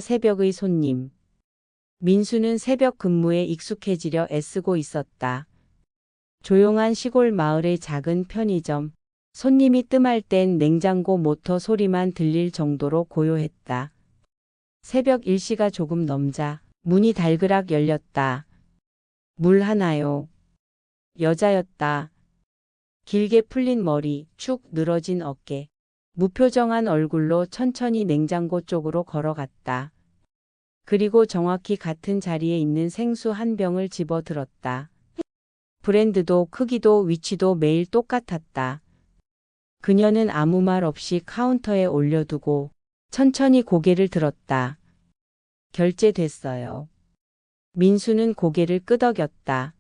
새벽의 손님. 민수는 새벽 근무에 익숙해지려 애쓰고 있었다. 조용한 시골 마을의 작은 편의점. 손님이 뜸할 땐 냉장고 모터 소리만 들릴 정도로 고요했다. 새벽 1시가 조금 넘자 문이 달그락 열렸다. 물 하나요? 여자였다. 길게 풀린 머리, 축 늘어진 어깨. 무표정한 얼굴로 천천히 냉장고 쪽으로 걸어갔다. 그리고 정확히 같은 자리에 있는 생수 한 병을 집어 들었다. 브랜드도 크기도 위치도 매일 똑같았다. 그녀는 아무 말 없이 카운터에 올려두고 천천히 고개를 들었다. 결제됐어요. 민수는 고개를 끄덕였다.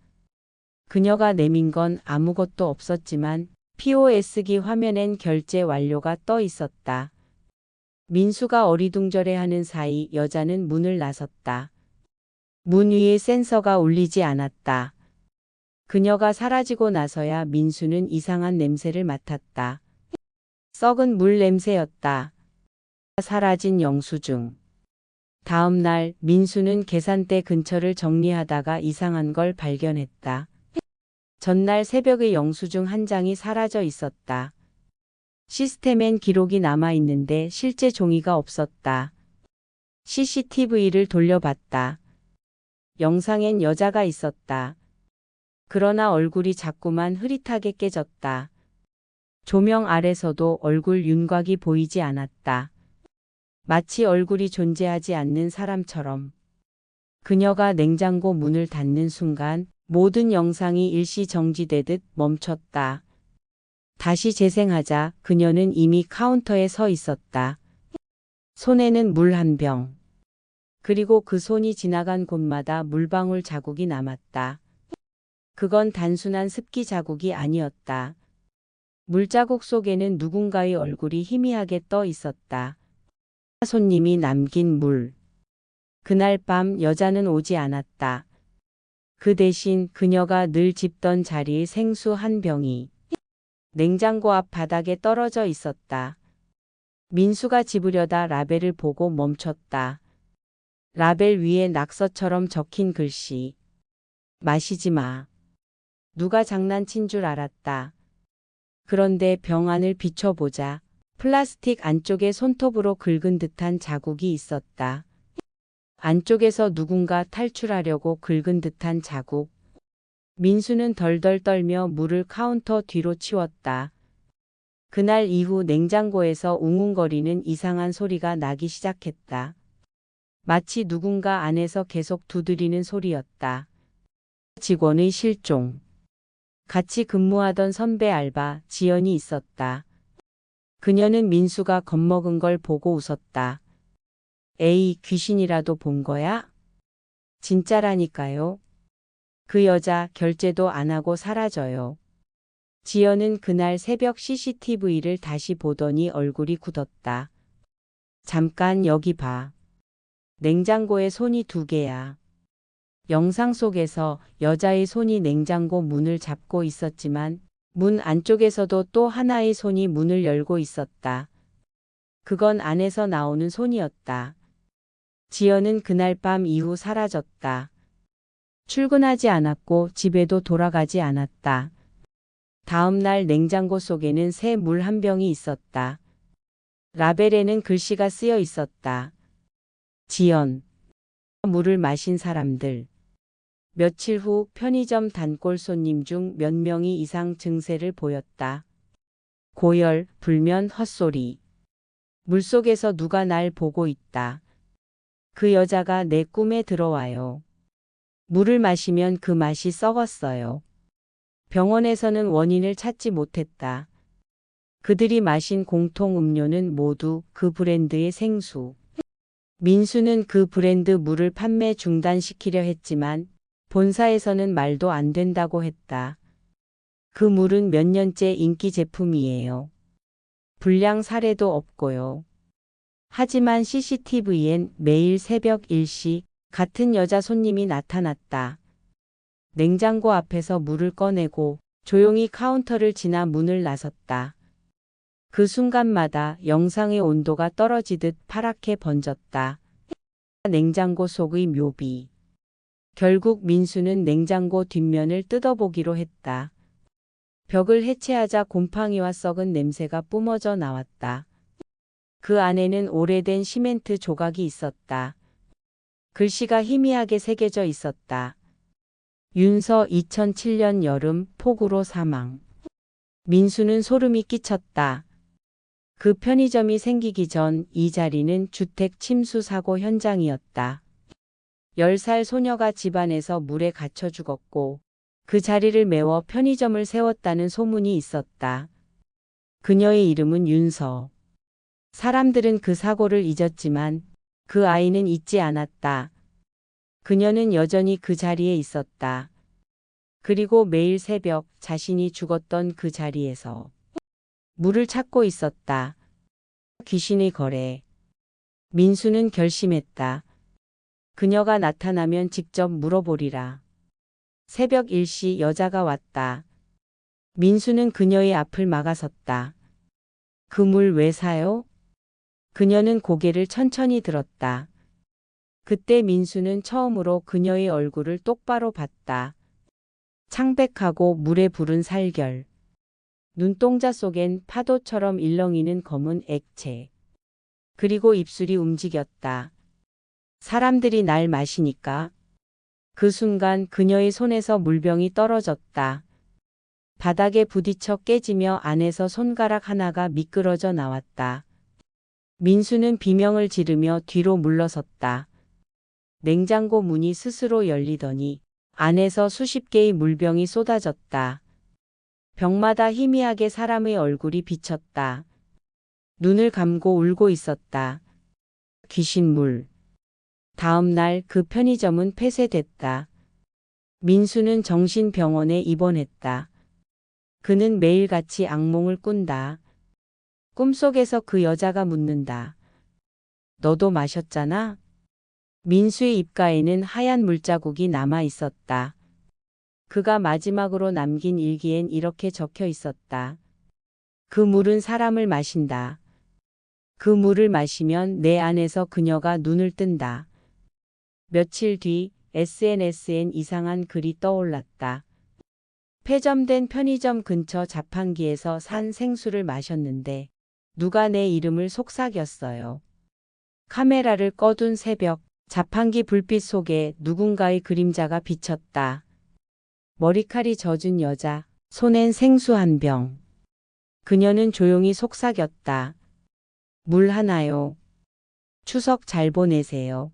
그녀가 내민 건 아무것도 없었지만 POS기 화면엔 결제 완료가 떠 있었다. 민수가 어리둥절해하는 사이 여자는 문을 나섰다. 문 위에 센서가 울리지 않았다. 그녀가 사라지고 나서야 민수는 이상한 냄새를 맡았다. 썩은 물 냄새였다. 사라진 영수증. 다음 날 민수는 계산대 근처를 정리하다가 이상한 걸 발견했다. 전날 새벽의 영수증 한 장이 사라져 있었다. 시스템엔 기록이 남아 있는데 실제 종이가 없었다. CCTV를 돌려봤다. 영상엔 여자가 있었다. 그러나 얼굴이 자꾸만 흐릿하게 깨졌다. 조명 아래서도 얼굴 윤곽이 보이지 않았다. 마치 얼굴이 존재하지 않는 사람처럼. 그녀가 냉장고 문을 닫는 순간 모든 영상이 일시 정지되듯 멈췄다. 다시 재생하자 그녀는 이미 카운터에 서 있었다. 손에는 물 한 병. 그리고 그 손이 지나간 곳마다 물방울 자국이 남았다. 그건 단순한 습기 자국이 아니었다. 물자국 속에는 누군가의 얼굴이 희미하게 떠 있었다. 손님이 남긴 물. 그날 밤 여자는 오지 않았다. 그 대신 그녀가 늘 집던 자리의 생수 한 병이 냉장고 앞 바닥에 떨어져 있었다. 민수가 집으려다 라벨을 보고 멈췄다. 라벨 위에 낙서처럼 적힌 글씨. 마시지 마. 누가 장난친 줄 알았다. 그런데 병 안을 비춰보자 플라스틱 안쪽에 손톱으로 긁은 듯한 자국이 있었다. 안쪽에서 누군가 탈출하려고 긁은 듯한 자국. 민수는 덜덜 떨며 물을 카운터 뒤로 치웠다. 그날 이후 냉장고에서 웅웅거리는 이상한 소리가 나기 시작했다. 마치 누군가 안에서 계속 두드리는 소리였다. 직원의 실종. 같이 근무하던 선배 알바 지연이 있었다. 그녀는 민수가 겁먹은 걸 보고 웃었다. 에이, 귀신이라도 본 거야? 진짜라니까요. 그 여자 결제도 안 하고 사라져요. 지연은 그날 새벽 CCTV를 다시 보더니 얼굴이 굳었다. 잠깐 여기 봐. 냉장고에 손이 2개야. 영상 속에서 여자의 손이 냉장고 문을 잡고 있었지만 문 안쪽에서도 또 하나의 손이 문을 열고 있었다. 그건 안에서 나오는 손이었다. 지연은 그날 밤 이후 사라졌다. 출근하지 않았고 집에도 돌아가지 않았다. 다음 날 냉장고 속에는 새 물 한 병이 있었다. 라벨에는 글씨가 쓰여 있었다. 지연. 물을 마신 사람들. 며칠 후 편의점 단골 손님 중 몇 명이 이상 증세를 보였다. 고열, 불면, 헛소리. 물속에서 누가 날 보고 있다. 그 여자가 내 꿈에 들어와요. 물을 마시면 그 맛이 썩었어요. 병원에서는 원인을 찾지 못했다. 그들이 마신 공통 음료는 모두 그 브랜드의 생수. 민수는 그 브랜드 물을 판매 중단시키려 했지만 본사에서는 말도 안 된다고 했다. 그 물은 몇 년째 인기 제품이에요. 불량 사례도 없고요. 하지만 CCTV엔 매일 새벽 1시 같은 여자 손님이 나타났다. 냉장고 앞에서 물을 꺼내고 조용히 카운터를 지나 문을 나섰다. 그 순간마다 영상의 온도가 떨어지듯 파랗게 번졌다. 냉장고 속의 묘비. 결국 민수는 냉장고 뒷면을 뜯어보기로 했다. 벽을 해체하자 곰팡이와 썩은 냄새가 뿜어져 나왔다. 그 안에는 오래된 시멘트 조각이 있었다. 글씨가 희미하게 새겨져 있었다. 윤서 2007년 여름 폭우로 사망. 민수는 소름이 끼쳤다. 그 편의점이 생기기 전 이 자리는 주택 침수 사고 현장이었다. 10살 소녀가 집안에서 물에 갇혀 죽었고 그 자리를 메워 편의점을 세웠다는 소문이 있었다. 그녀의 이름은 윤서. 사람들은 그 사고를 잊었지만 그 아이는 잊지 않았다. 그녀는 여전히 그 자리에 있었다. 그리고 매일 새벽 자신이 죽었던 그 자리에서 물을 찾고 있었다. 귀신의 거래. 민수는 결심했다. 그녀가 나타나면 직접 물어보리라. 새벽 1시 여자가 왔다. 민수는 그녀의 앞을 막아섰다. 그 물 왜 사요? 그녀는 고개를 천천히 들었다. 그때 민수는 처음으로 그녀의 얼굴을 똑바로 봤다. 창백하고 물에 부른 살결. 눈동자 속엔 파도처럼 일렁이는 검은 액체. 그리고 입술이 움직였다. 사람들이 날 마시니까. 그 순간 그녀의 손에서 물병이 떨어졌다. 바닥에 부딪혀 깨지며 안에서 손가락 하나가 미끄러져 나왔다. 민수는 비명을 지르며 뒤로 물러섰다. 냉장고 문이 스스로 열리더니 안에서 수십 개의 물병이 쏟아졌다. 벽마다 희미하게 사람의 얼굴이 비쳤다. 눈을 감고 울고 있었다. 귀신물. 다음 날 그 편의점은 폐쇄됐다. 민수는 정신병원에 입원했다. 그는 매일같이 악몽을 꾼다. 꿈속에서 그 여자가 묻는다. 너도 마셨잖아? 민수의 입가에는 하얀 물자국이 남아 있었다. 그가 마지막으로 남긴 일기엔 이렇게 적혀 있었다. 그 물은 사람을 마신다. 그 물을 마시면 내 안에서 그녀가 눈을 뜬다. 며칠 뒤 SNS엔 이상한 글이 떠올랐다. 폐점된 편의점 근처 자판기에서 산 생수를 마셨는데 누가 내 이름을 속삭였어요. 카메라를 꺼둔 새벽, 자판기 불빛 속에 누군가의 그림자가 비쳤다. 머리칼이 젖은 여자, 손엔 생수 한 병. 그녀는 조용히 속삭였다. 물 하나요. 추석 잘 보내세요.